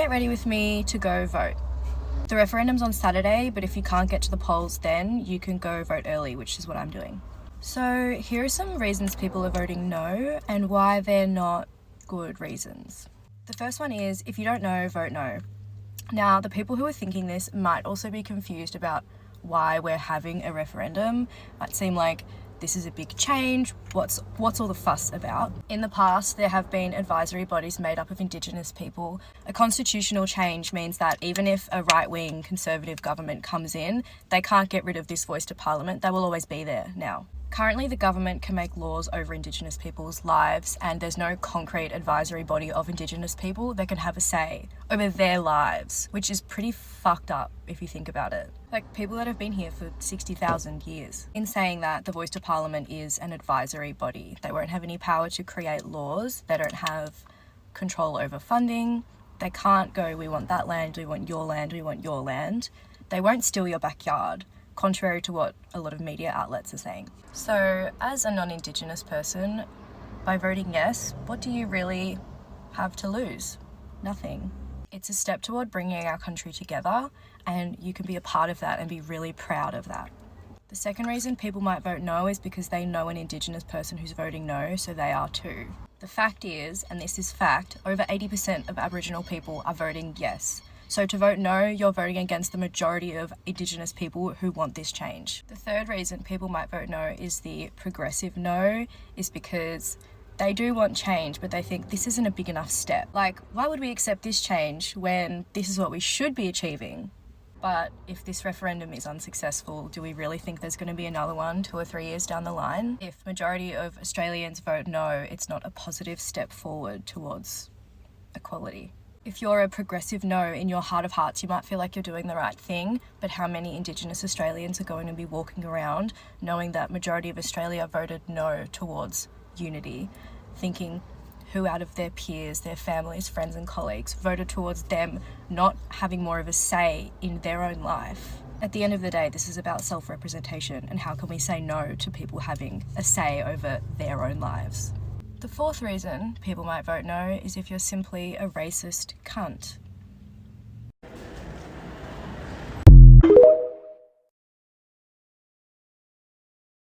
get ready with me to go vote. The referendum's on Saturday, but if you can't get to the polls then, you can go vote early, which is what I'm doing. So here are some reasons people are voting no and why they're not good reasons. The first one is, if you don't know, vote no. Now, the people who are thinking this might also be confused about why we're having a referendum. Might seem like this is a big change. What's all the fuss about? In the past, there have been advisory bodies made up of Indigenous people. A constitutional change means that even if a right-wing conservative government comes in, they can't get rid of this voice to Parliament. They will always be there now. Currently, the government can make laws over Indigenous people's lives, and there's no concrete advisory body of Indigenous people that can have a say over their lives, which is pretty fucked up if you think about it. Like, people that have been here for 60,000 years. In saying that, the voice to Parliament is an advisory body. They won't have any power to create laws. They don't have control over funding. They can't go, we want that land, we want your land, we want your land. They won't steal your backyard, contrary to what a lot of media outlets are saying. So, as a non-Indigenous person, by voting yes, what do you really have to lose? Nothing. It's a step toward bringing our country together, and you can be a part of that and be really proud of that. The second reason people might vote no is because they know an Indigenous person who's voting no, so they are too. The fact is, and this is fact, over 80% of Aboriginal people are voting yes. So to vote no, you're voting against the majority of Indigenous people who want this change. The third reason people might vote no is the progressive no, is because they do want change, but they think this isn't a big enough step. Like, why would we accept this change when this is what we should be achieving? But if this referendum is unsuccessful, do we really think there's going to be another one 2 or 3 years down the line? If majority of Australians vote no, it's not a positive step forward towards equality. If you're a progressive no, in your heart of hearts, you might feel like you're doing the right thing, but how many Indigenous Australians are going to be walking around knowing that majority of Australia voted no towards unity, thinking who out of their peers, their families, friends and colleagues voted towards them not having more of a say in their own life? At the end of the day, this is about self-representation, and how can we say no to people having a say over their own lives? The fourth reason people might vote no is if you're simply a racist cunt.